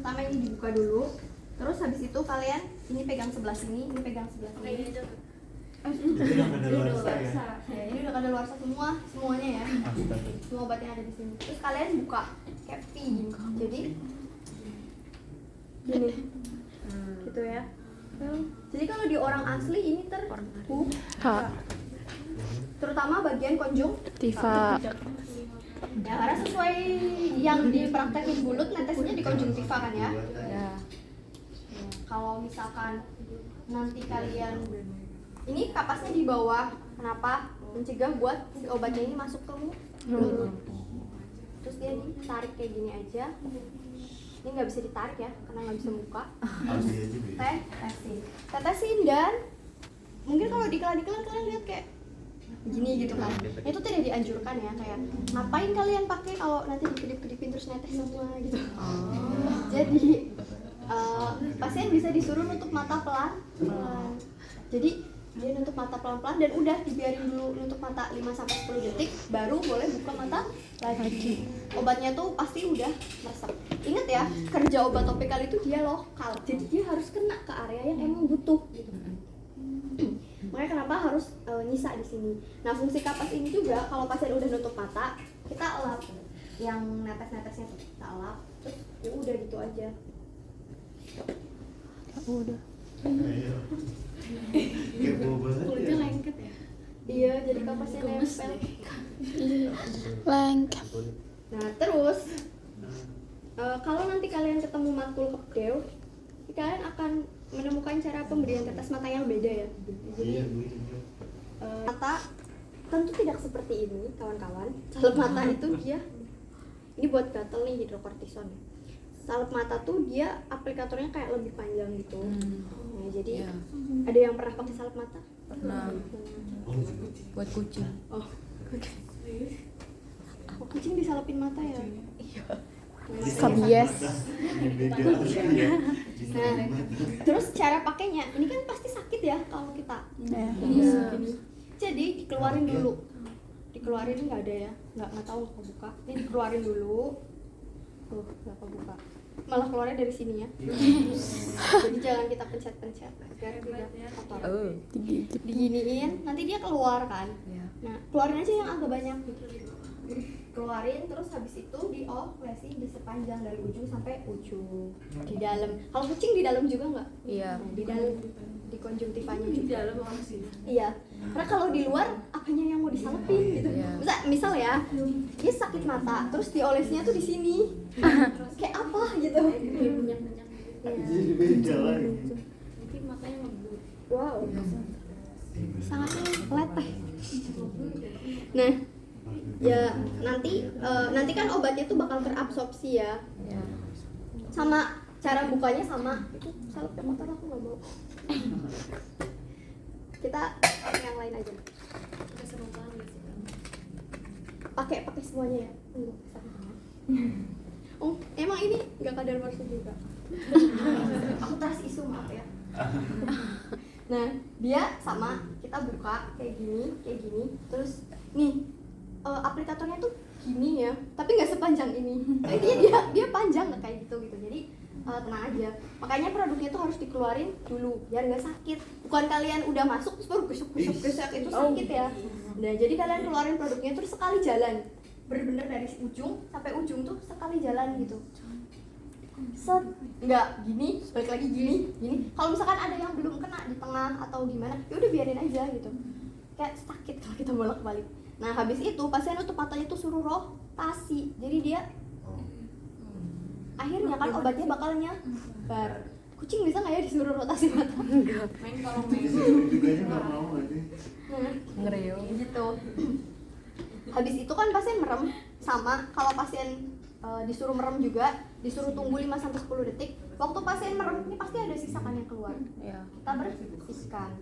Pertama ini dibuka dulu. Terus habis itu kalian ini pegang sebelah sini, ini pegang sebelah sini. Itu udah kadaluarsa ya? Ya, ini udah kadaluarsa semuanya ya. Semua obat yang ada di sini. Terus kalian buka kayak V gitu. Jadi gini. Gitu ya. Jadi kalau di orang asli ini terbuka. Terutama bagian konjungtiva. Ya, karena sesuai yang dipraktekin Bulut, netesnya di konjungtiva kan ya. Ya. Kalau misalkan nanti kalian ini kapasnya di bawah, kenapa? Mencegah buat si obatnya ini masuk ke mulut. Terus dia ditarik kayak gini aja. Ini nggak bisa ditarik ya, karena nggak bisa buka. Tetesin dan mungkin kalau diklat-diklat kalian lihat kayak gini gitu kan. Itu tidak dianjurkan ya, kayak ngapain kalian pakai kalau nanti dikedip-kedipin terus netes semua gitu. Jadi pasien bisa disuruh nutup mata pelan-pelan. Jadi dia nutup mata pelan-pelan dan udah dibiarin dulu nutup mata 5-10 detik baru boleh buka mata lagi. Obatnya tuh pasti udah meresap. Ingat ya, kerja obat topikal itu dia lokal. Jadi dia harus kena ke area yang emang butuh gitu. Makanya kenapa harus nyisa di sini. Nah, fungsi kapas ini juga kalau pasien udah nutup mata, kita elap yang netes-netesnya kita elap. Terus ya udah gitu aja. Udah. Kepo banget. Kulitnya lengket ya? Iya, jadi kapasnya nempel. Lengket. Nah, terus kalau nanti kalian ketemu matkul kepdeo, kalian akan menemukan cara pemberian tetes mata yang beda ya. Jadi mata tentu tidak seperti ini, kawan-kawan. Salep mata itu dia ini buat gatel nih, hidrokortison. Salep mata tuh dia aplikatornya kayak lebih panjang gitu. Nah, jadi ada yang pernah pakai salep mata? Pernah. Buat kucing. Oh, oke. Kucing disalepin mata ya? Iya. Kabies. Nah, terus cara pakainya, ini kan pasti sakit ya kalau kita. Gini. Jadi dikeluarin dulu. Dikeluarin ini nggak ada ya, nggak tahu nggak buka. Ini dikeluarin dulu. Tuh, nggak kebuka. Malah keluarnya dari sini ya. Jadi jangan kita pencet-pencet biar tidak kotor. Diginiin, nanti dia keluar kan. Nah, keluarin aja yang agak banyak gitu. Keluarin, terus habis itu diolesin di sepanjang dari ujung sampai ujung di dalam. Kalau kucing di dalam juga nggak? Iya. Nah, di dalam, di konjungtivanya juga. Di dalam orang sini. Iya. Karena kalau di luar apanya yang mau disalepin gitu. Misal ya, dia sakit mata, terus diolesnya tuh di sini. Kayak apa gitu? Minyak-minyak. Jadi beda lagi. Nanti matanya ngebut. Wow. Sangatnya leteh. Nah, ya nanti kan obatnya tuh bakal terabsorpsi ya. Sama cara bukanya sama. Itu salepnya kotor, aku nggak mau. Kita yang lain aja. Kita seru banget sih. Pakai semuanya ya. Oh, emang ini nggak kadaluarsa juga. Aku trust isu, maaf ya. Nah, dia sama, kita buka kayak gini, terus nih aplikatornya tuh gini ya, tapi nggak sepanjang ini. Intinya dia panjang nggak kayak gitu. Jadi tenang aja. Makanya produknya tuh harus dikeluarin dulu biar nggak sakit. Bukan kalian udah masuk terus baru gesek itu sakit ya. Nah, jadi kalian keluarin produknya terus sekali jalan. Bener-bener dari ujung sampai ujung tuh sekali jalan gitu. Set, nggak gini, balik lagi gini. Kalau misalkan ada yang belum kena di tengah atau gimana, ya udah biarin aja gitu. Kayak sakit kalau kita bolak-balik. Nah, habis itu pasien tutup matanya tuh suruh rotasi. Jadi dia akhirnya kan obatnya bakal nyebar. Kucing bisa nggak ya disuruh rotasi mata? Main kalau main. Juga nggak mau aja. Ngereo. Gitu. Habis itu kan pasien merem, sama kalau pasien disuruh merem juga, disuruh tunggu 5-10 detik. Waktu pasien merem ini pasti ada sisakan yang keluar. Kita bersihkan.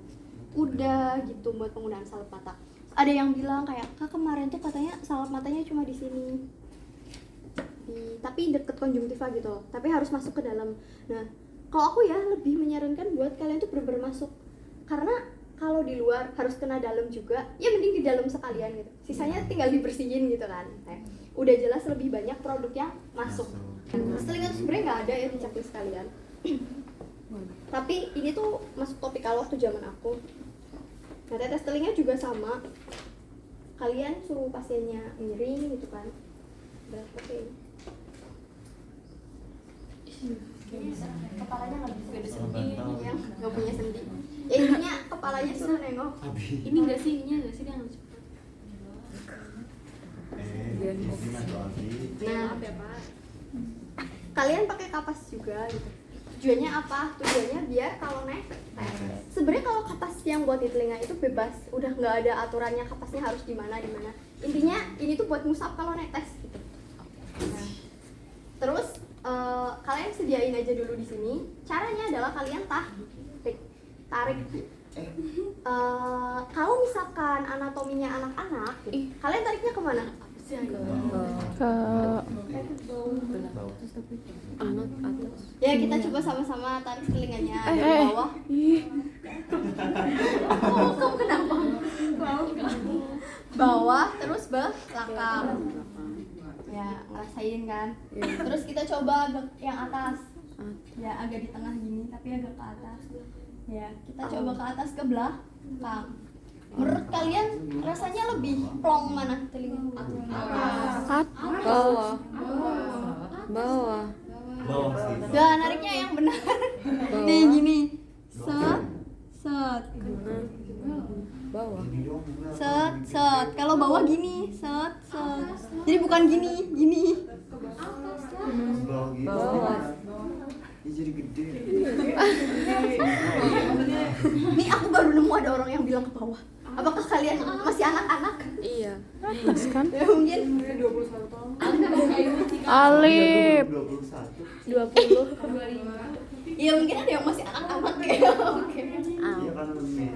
Udah gitu buat penggunaan salep mata. Ada yang bilang kayak, "Kak, kemarin tuh katanya salep matanya cuma di sini." Tapi deket konjungtiva gitu loh. Tapi harus masuk ke dalam. Nah, kalau aku ya lebih menyarankan buat kalian tuh bener-bener masuk. Karena kalau di luar harus kena dalam juga, ya mending di dalam sekalian gitu. Sisanya tinggal dibersihin gitu kan. Udah jelas lebih banyak produk yang masuk. Tes telinga tuh sebenarnya nggak ada ya di checklist kalian. Tapi ini tuh masuk topik kalau waktu zaman aku. Nah, tes telinga juga sama. Kalian suruh pasiennya miring gitu kan. Udah, oke. Kepalanya nggak bisa ada sendi, yang nggak punya sendi. Ya intinya kepalanya suruh nengok. Ini enggak sih, ininya enggak sih dia harus cepat. Nah, Maaf ya Pak. kalian pakai kapas juga gitu. Tujuannya apa? Tujuannya biar kalau naik tes. Sebenarnya kalau kapas yang buat di telinga itu bebas, udah nggak ada aturannya kapasnya harus di mana. Intinya ini tuh buat musab kalau naik tes gitu. Nah, terus kalian sediain aja dulu di sini. Caranya adalah kalian tarik. Kalau misalkan anatominya anak-anak, kalian tariknya kemana? Ke anak atas. Ya kita coba sama-sama tarik telinganya dari bawah. Oh, kamu kenapa? Bawah terus belakang. Ya ngerasain kan. Terus kita coba yang atas. Ya agak di tengah gini tapi agak ke atas. Ya kita coba ke atas ke belakang. Menurut kalian rasanya lebih plong mana telinga? Bawah. Bawah. Bawah sih. Ya nariknya yang benar. Nih gini. Set. Bawah. Set. Kalau bawah gini, set. Jadi bukan gini. Bawah gitu. Bawah. Ini jadi gede. Nih aku baru nemu ada orang yang bilang ke bawah. Apakah kalian masih anak-anak? Iya. Ya mungkin. Alif. 21. 20. Ya mungkin ada yang masih anak-anak ya. Oke. Iya kan lebih.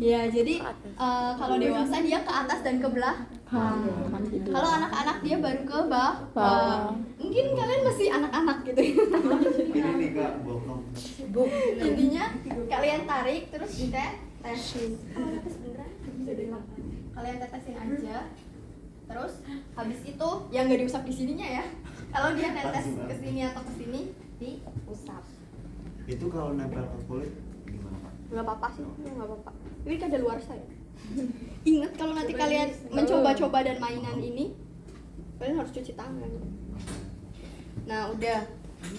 Ya jadi kalau dewasa dia ke atas dan ke belakang. Kalau anak-anak dia baru ke bawah. Mungkin kalian masih anak-anak gitu. Ini nih Kak, bokong. Intinya kalian tarik terus tetesin. Kalian tetesin aja. Terus habis itu yang nggak diusap di sininya ya. Kalau dia netes ke sini atau ke sini diusap. Itu kalau nempel ke kulit gimana Pak? Nggak apa-apa sih, nggak apa-apa. Ini kan ada luar saya. Ingat kalau nanti kalian mencoba-coba dan mainan ini, kalian harus cuci tangan. Nah udah,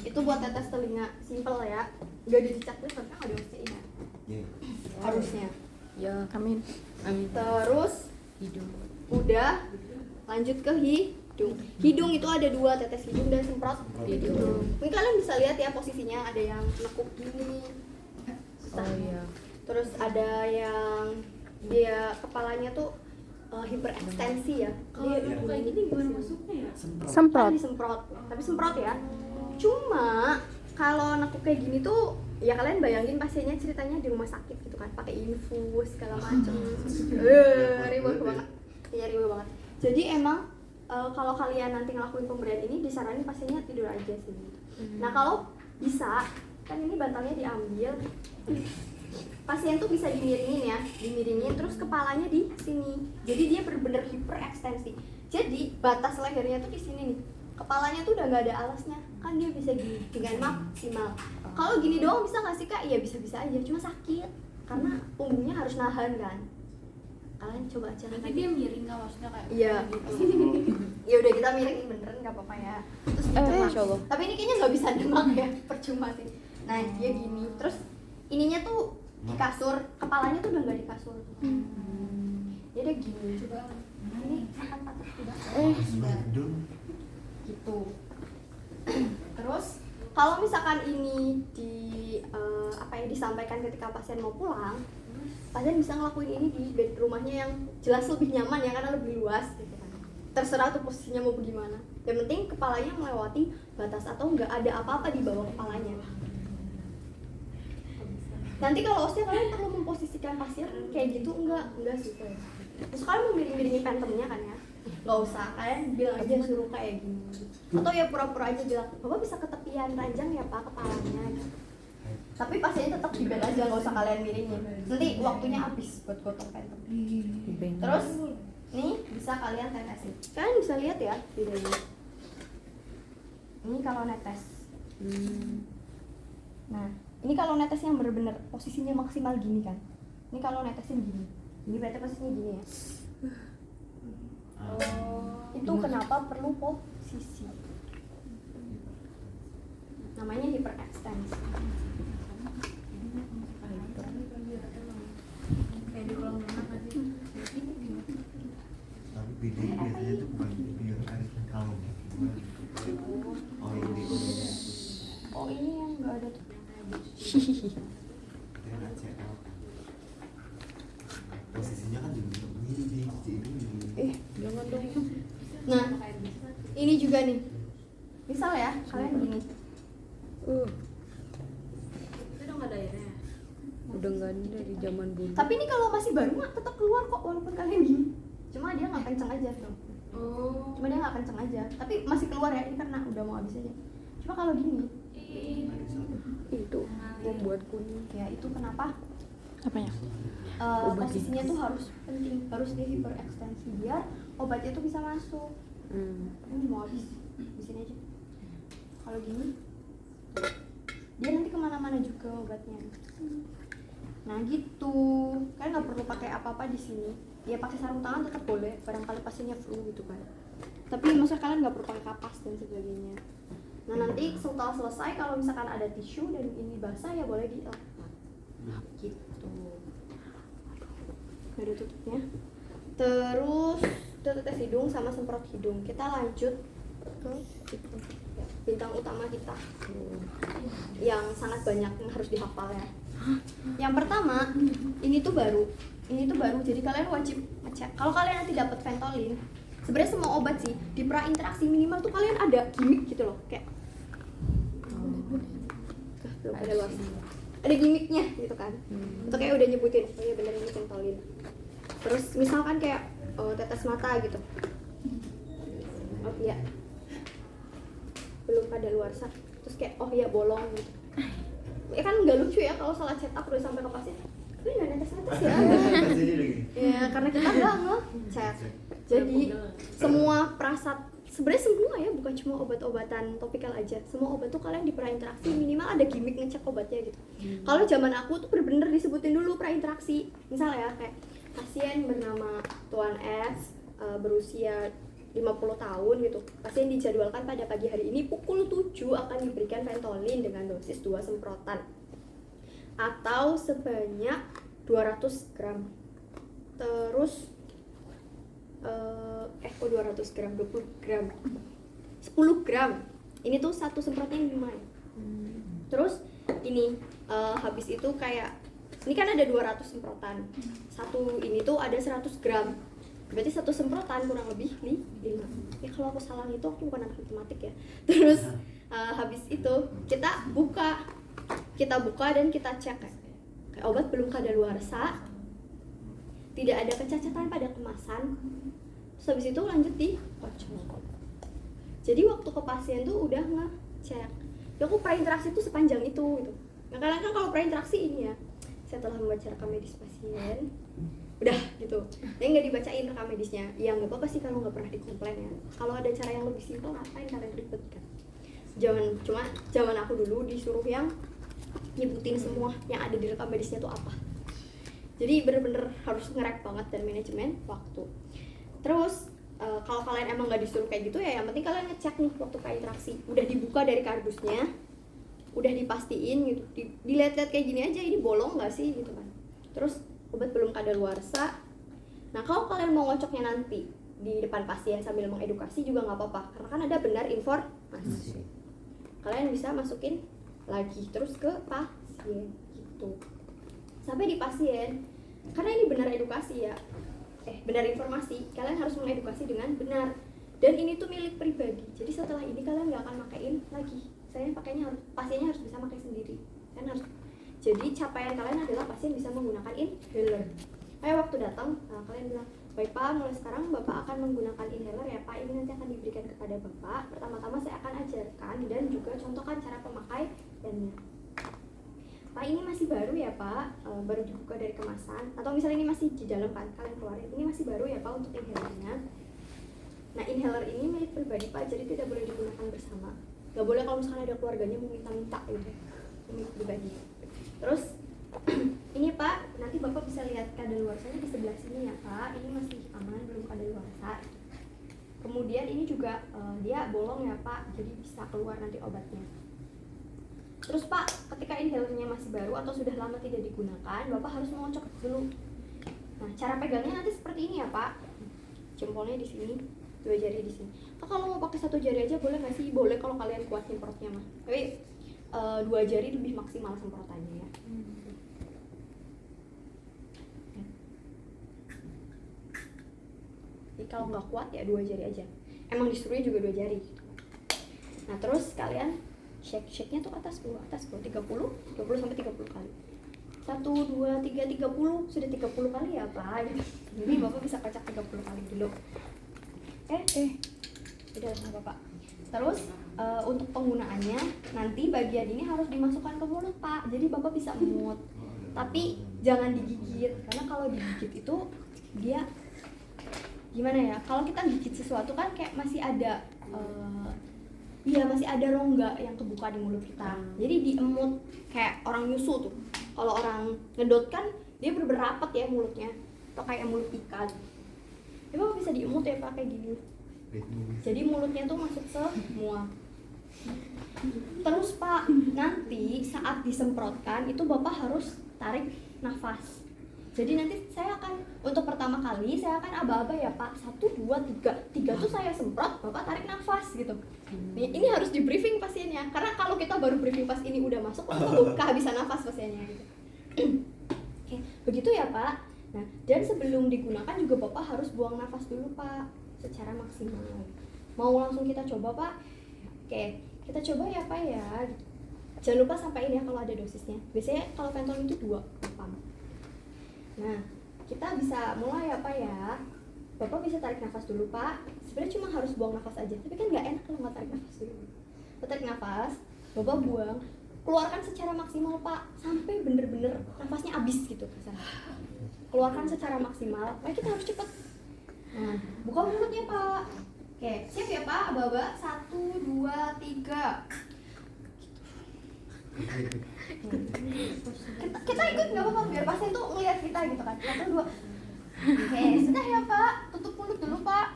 itu buat tetes telinga, simple ya. Udah di checklist tapi nggak diusahain ya. Iya. Harusnya. Ya, amin. Terus Hidung. udah lanjut ke hidung. Hidung itu ada 2, tetes hidung dan semprot hidung. Mungkin kalian bisa lihat ya posisinya, ada yang nekuk gini. Oh iya. Terus ada yang dia kepalanya tuh hiperekstensi ya. Kalau itu kayak gini gimana masuknya ya? Kan disemprot, tapi semprot ya. Cuma kalau nekuk kayak gini tuh ya kalian bayangin pasiennya ceritanya di rumah sakit gitu kan, pakai infus segala macem. Ribet banget. Iya ribet banget. Jadi emang kalau kalian nanti ngelakuin pemberian ini disaranin pasiennya tidur aja sih. Nah kalau bisa kan ini bantalnya diambil, pasien tuh bisa dimiringin terus kepalanya di sini. Jadi dia benar-benar hiperekstensi. Jadi batas lehernya tuh di sini nih. Kepalanya tuh udah nggak ada alasnya, kan dia bisa gini dengan maksimal. Kalau gini doang bisa nggak sih Kak? Iya bisa aja, cuma sakit karena punggungnya harus nahan kan. Kalian coba aja. Nanti dia miring nggak maksudnya kayak Iya. Ya udah kita miringin beneran nggak apa-apa ya. Terus Masya Allah. tapi ini kayaknya nggak bisa demak ya, percuma sih. Nah dia gini, terus ininya tuh di kasur, kepalanya tuh udah nggak di kasur. Dia udah gini. Coba ini akan patah tidak? Bandung. Gitu. Terus kalau misalkan ini disampaikan ketika pasien mau pulang, pasien bisa ngelakuin ini di bed rumahnya yang jelas lebih nyaman ya karena lebih luas gitu kan. Terserah tuh posisinya mau bagaimana. Yang penting kepalanya melewati batas atau nggak ada apa-apa di bawah kepalanya. Nanti kalau osnya kalian perlu memposisikan pasien kayak gitu enggak sih kayak. Terus kalian mau miring-miringin pentemnya kan ya? Nggak usah, kalian bilang aja suruh kayak gini. Atau ya pura-pura aja bilang, Bapak bisa ke tepian ranjang ya Pak kepalanya gitu. Tapi pasiennya tetap di bed aja, nggak usah kalian miringin. Nanti waktunya habis buat gotong pentem. Terus nih bisa kalian tetesin. Kalian bisa lihat ya videonya. Ini kalau netes. Hmm. Nah, ini kalau netes yang bener-bener posisinya maksimal gini kan. Ini kalau netesin gini. Ini berarti posisinya gini ya. Itu kenapa perlu posisi. Namanya hyperextension. Kayak di kolam renang aja. Tapi BD biasanya tuh bukan biar air kalem. Oh ini. Oh ini yang nggak ada tuh. Dia nggak check out. Posisinya kan juga ini di Jangan dong. Nah, ini juga nih. Misal ya, kalian gini. Itu udah nggak ada airnya. Udah nggak ada dari zaman dulu. Tapi ini kalau masih baru mah tetap keluar kok walaupun kalian gini. Cuma dia nggak kenceng aja tuh. Oh. Cuma dia nggak kenceng aja. Tapi masih keluar ya ini karena udah mau habis aja. Cuma kalau gini, Itu membuat kuning. ya itu kenapa? Apanya? Posisinya tuh harus penting, harus di hyperextensi biar obatnya tuh bisa masuk. Ini mau habis di sini aja. Kalau gini, dia nanti kemana-mana juga obatnya. Nah gitu, kalian nggak perlu pakai apa-apa di sini. Ya pakai sarung tangan tetap boleh, barangkali pasiennya flu gitu kan. Tapi maksudnya kalian nggak perlu pakai kapas dan sebagainya. Nah nanti setelah selesai kalau misalkan ada tisu dan ini basah ya boleh dilap. Gitu. Nggak ada tutupnya. Terus itu tes hidung sama semprot hidung. Kita lanjut ke itu, bintang utama kita yang sangat banyak yang harus dihafal ya. Yang pertama, ini tuh baru. Jadi kalian wajib ngecek. Kalau kalian nanti dapat Ventolin, sebenarnya semua obat sih di pra interaksi minimal tuh kalian ada gimmick gitu loh, kayak belum ada luas. Ada gimmicknya gitu kan. Itu kayak udah nyebutin, oh iya bener ini Ventolin. Terus misalkan kayak tetes mata gitu. Oh iya. Belum pada luarsa. Terus kayak oh iya bolong gitu. Ya kan nggak lucu ya kalau salah cetak udah sampai ke pasien. Ini nggak netes-netes ya. Ya karena kita nggak ngecek. Jadi semua perasat sebenarnya semua ya, bukan cuma obat-obatan topikal aja. Semua obat tuh kalian di prainteraksi minimal ada gimmick ngecek obatnya gitu. Kalau zaman aku tuh bener-bener disebutin dulu prainteraksi. Misalnya ya kayak pasien bernama Tuan S, berusia 50 tahun gitu. Pasien dijadwalkan pada pagi hari ini pukul 7 akan diberikan Ventolin dengan dosis 2 semprotan atau sebanyak 200 gram. Terus 200 gram, 20 gram, 10 gram. Ini tuh satu semprotnya 5 ya. Terus ini habis itu kayak ini kan ada 200 semprotan. Satu ini tuh ada 100 gram. Berarti satu semprotan kurang lebih 5. Ya kalau aku salah itu aku bukan anak matematik ya. Terus habis itu kita buka dan kita cek kayak obat belum kadaluarsa, tidak ada kecacatan pada kemasan. Terus habis itu lanjut di kocok. Jadi waktu ke pasien tuh udah ngecek. Ya aku prainteraksi tuh sepanjang itu gitu. Nah kalian kan kalau prainteraksi ini ya, setelah membaca rekam medis pasien, udah gitu. Yang nggak dibacain rekam medisnya, ya nggak apa-apa sih kalau nggak pernah dikomplain ya. Kalau ada cara yang lebih simpel ngapain kalian ribet kan? Zaman aku dulu disuruh yang nyebutin semua yang ada di rekam medisnya tuh apa. Jadi bener-bener harus nge-rap banget dan manajemen waktu. Terus kalau kalian emang nggak disuruh kayak gitu ya yang penting kalian ngecek nih waktu prainteraksi. Udah dibuka dari kardusnya, udah dipastiin gitu, dilihat-lihat kayak gini aja ini bolong nggak sih gitu kan. Terus obat belum kadaluarsa. Nah kalau kalian mau ngocoknya nanti di depan pasien sambil mengedukasi juga nggak apa-apa karena kan ada benar informasi. Kalian bisa masukin lagi terus ke pasien gitu sampai di pasien karena ini benar edukasi ya benar informasi. Kalian harus mengedukasi dengan benar dan ini tuh milik pribadi. Jadi setelah ini kalian nggak akan makain lagi. Saya pakainya harus pasiennya harus bisa pakai sendiri. Kalian harus jadi capaian kalian adalah pasien bisa menggunakan inhaler. Kayak waktu datang kalian bilang, baik Pak, mulai sekarang Bapak akan menggunakan inhaler ya Pak. Ini nanti akan diberikan kepada Bapak. Pertama-tama saya akan ajarkan dan juga contohkan cara pemakaiannya. Pak ini masih baru ya Pak, baru dibuka dari kemasan. Atau misalnya ini masih di dalam kan, kalian keluarin. Ini masih baru ya Pak untuk inhalernya. Nah inhaler ini milik pribadi Pak, jadi tidak boleh digunakan bersama. nggak boleh kalau misalkan ada keluarganya mau minta-minta gitu, ini dibagi. Terus ini Pak, nanti Bapak bisa lihat kadaluarsanya di sebelah sini ya Pak, ini masih aman, belum kadaluarsa. Kemudian ini juga dia bolong ya Pak, jadi bisa keluar nanti obatnya. Terus Pak, ketika inhalernya masih baru atau sudah lama tidak digunakan, Bapak harus mengocok dulu. Nah, cara pegangnya nanti seperti ini ya Pak. Jempolnya di sini, 2 jari di sini. Pak, kalau mau pakai 1 jari aja boleh nggak sih? Boleh kalau kalian kuat semprotnya mah. Tapi 2 jari lebih maksimal semprotannya ya. Jadi kalau nggak kuat ya 2 jari aja. Emang disuruhnya juga 2 jari. Nah terus kalian shake-nya tuh atas bawah 30 sampai 30 kali. 1, 2, 3, 30 sudah 30 kali ya Pak. Jadi Bapak bisa kocak 30 kali dulu. Udah sama Bapak. Terus untuk penggunaannya nanti bagian ini harus dimasukkan ke mulut Pak. Jadi Bapak bisa emut. Tapi jangan digigit karena kalau digigit itu dia gimana ya, kalau kita gigit sesuatu kan kayak masih ada masih ada rongga yang kebuka di mulut kita. Jadi diemut kayak orang nyusu tuh. Kalau orang ngedot kan dia bener-bener rapat ya mulutnya, atau kayak mulut ikan. Ya Bapak bisa diemut ya pakai gini. Jadi mulutnya tuh masuk semua. Terus Pak, nanti saat disemprotkan itu Bapak harus tarik nafas. Jadi nanti saya akan, untuk pertama kali saya akan aba-aba ya Pak, 1, 2, 3 tuh saya semprot, Bapak tarik nafas gitu. Ini harus di briefing pasiennya, karena kalau kita baru briefing pas ini udah masuk, itu kehabisan nafas pasiennya gitu. Oke, begitu ya Pak. Nah, dan sebelum digunakan juga Bapak harus buang nafas dulu Pak, secara maksimal. Mau langsung kita coba Pak? Oke, kita coba ya Pak ya. Jangan lupa sampaikan ya kalau ada dosisnya. Biasanya kalau Ventolin itu 2 pump. Nah, kita bisa mulai ya Pak ya. Bapak bisa tarik nafas dulu Pak. Sebenarnya cuma harus buang nafas aja, tapi kan nggak enak kalau nggak tarik nafas dulu. Tarik nafas, Bapak buang, keluarkan secara maksimal Pak, sampai bener-bener nafasnya habis gitu misalnya. Keluarkan secara maksimal, makanya kita harus cepat. Nah, buka mulutnya Pak. Oke, siap ya Pak, aba-aba. 1, 2, 3. Kita ikut nggak apa-apa biar pasien tuh ngeliat kita gitu kan. 1, 2. Oke, sudah ya Pak, tutup mulut dulu Pak.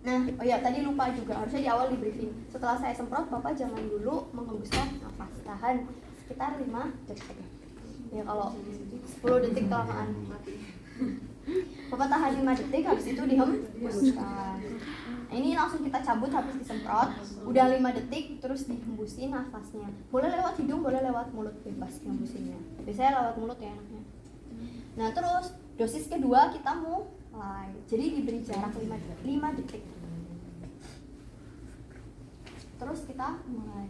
Nah, oh ya tadi lupa juga, harusnya di awal di briefing. Setelah saya semprot, Bapak jangan dulu menghembuskan nafas, tahan sekitar 5 detik. Ya kalau 10 detik kelamaan. Bapak tahan 5 detik, habis itu dihembuskan. Nah, ini langsung kita cabut habis disemprot. Udah 5 detik, terus dihembusin nafasnya. Boleh lewat hidung, boleh lewat mulut, bebas hembusinnya. Biasanya lewat mulut ya enaknya. Nah terus dosis kedua kita mulai. Jadi diberi jarak 5 detik. Terus kita mulai.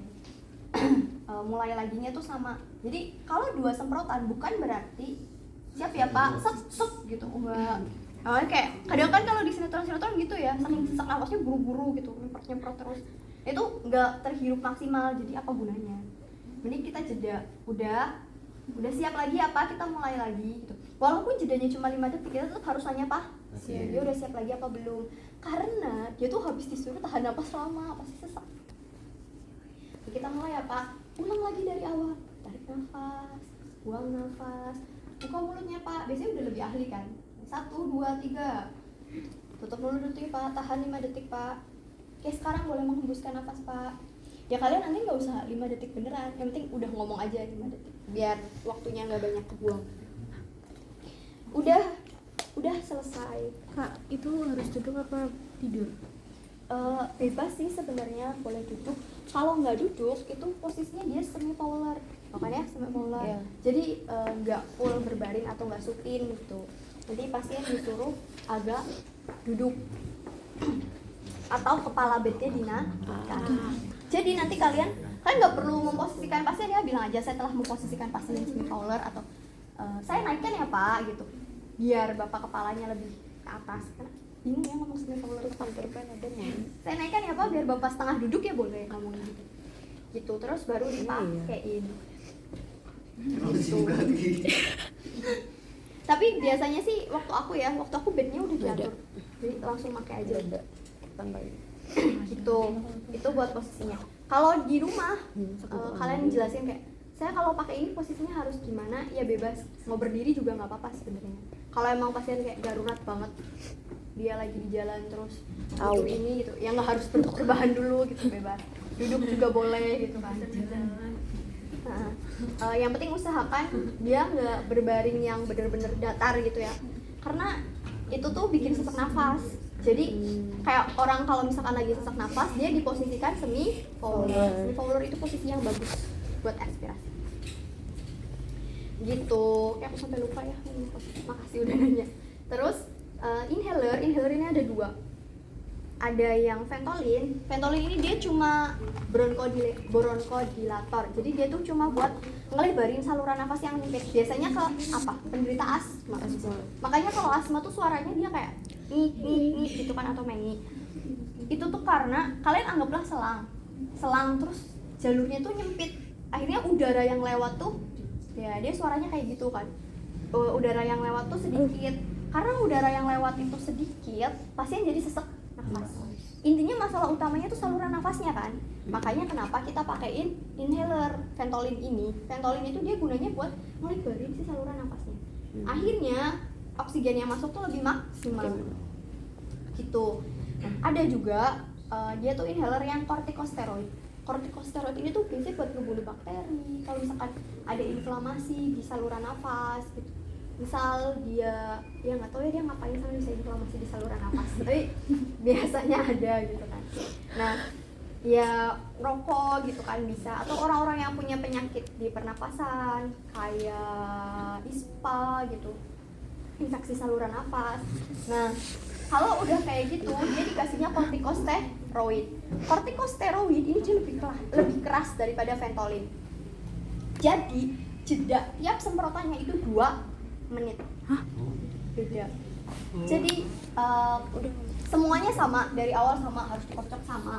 Mulai laginya tuh sama. Jadi kalau 2 semprotan bukan berarti siap ya Pak, set gitu, enggak. Kayak kadang kan kalau di sinetron gitu ya, saking sesak nafasnya buru-buru gitu, nyemprot terus. Itu enggak terhirup maksimal, jadi apa gunanya? Mending kita jeda. Udah siap lagi apa? Kita mulai lagi gitu. Walaupun jedanya cuma 5 detik, kita tetap harus nanya Pak, dia udah siap lagi apa belum? Karena dia tuh habis disuruh tahan napas lama, pasti sesak. Kita mulai ya Pak, ulang lagi dari awal. Tarik nafas, buang nafas, buka mulutnya Pak, biasanya udah lebih ahli kan. 1, 2, 3. Tutup mulut detik Pak, tahan 5 detik Pak. Oke, sekarang boleh menghembuskan nafas Pak. Ya kalian nanti nggak usah 5 detik beneran, yang penting udah ngomong aja 5 detik, biar waktunya nggak banyak kebuang. Udah selesai. Kak, itu harus duduk apa tidur? Bebas sih sebenarnya, boleh duduk. Kalau nggak duduk itu posisinya dia semi polar, makanya semi polar. Yeah. Jadi nggak full berbaring atau nggak supin gitu. Nanti pasien disuruh agak duduk atau kepala bednya dinaikkan. Jadi nanti kalian nggak perlu memposisikan pasien ya, bilang aja saya telah memposisikan pasien semi polar atau saya naikkan ya Pak gitu, biar Bapak kepalanya lebih ke atas. Karena bingung ya ngomong semi polar itu kan ada nih. Saya naikkan ya Pak biar Bapak setengah duduk ya, boleh ngomong gitu. Gitu terus baru dipakein. Gitu. Tapi biasanya sih waktu aku bednya udah diatur, jadi langsung pakai aja. Tambahin. Gitu, itu buat posisinya. Kalau di rumah kalian jelasin kayak saya kalau pakai ini posisinya harus gimana, ya bebas, mau berdiri juga nggak apa-apa sebenarnya. Kalau emang pasien kayak darurat banget, dia lagi di jalan terus butuh ini gitu, ya nggak harus berbahan dulu gitu, bebas, duduk juga boleh gitu kan. Yang penting usahakan dia nggak berbaring yang bener-bener datar gitu ya, karena itu tuh bikin sesak nafas. Jadi kayak orang kalau misalkan lagi sesak nafas, dia diposisikan semi fowler. Semi fowler itu posisi yang bagus buat ekspirasi. Gitu. Kayak aku sampai lupa ya. Makasih udah nanya. Terus inhaler ini ada 2. Ada yang Ventolin. Ventolin ini dia cuma bronchodilator. Jadi dia tuh cuma buat ngelebarin saluran nafas yang nyempit. Biasanya ke apa? Penderita asma. Makanya kalau asma tuh suaranya dia kayak nih gitu kan, atau mengi. Itu tuh karena kalian anggaplah selang terus jalurnya tuh nyempit. Akhirnya udara yang lewat tuh ya dia suaranya kayak gitu kan. Udara yang lewat tuh sedikit. Karena udara yang lewat itu sedikit, pasien jadi sesek nafas. Intinya masalah utamanya tuh saluran nafasnya kan. Makanya kenapa kita pakein inhaler Ventolin ini. Ventolin itu dia gunanya buat ngelebarin si saluran nafasnya. Akhirnya oksigen yang masuk tuh lebih maksimal. Gitu. Ada juga dia tuh inhaler yang corticosteroid. Corticosteroid ini tuh biasanya buat ngebunuh bakteri. Kalau misalkan ada inflamasi di saluran nafas gitu. Misal dia nggak tahu ya dia ngapain sampai bisa inflamasi di saluran nafas, tapi biasanya ada gitu kan. Nah ya rokok gitu kan bisa, atau orang-orang yang punya penyakit di pernapasan kayak ISPA gitu, infeksi saluran nafas. Nah kalau udah kayak gitu dia dikasihnya corticosteroid. Corticosteroid ini dia lebih keras daripada Ventolin. Jadi jeda tiap semprotannya itu 2 menit. Beda. Jadi semuanya sama, dari awal sama, harus dikocok sama.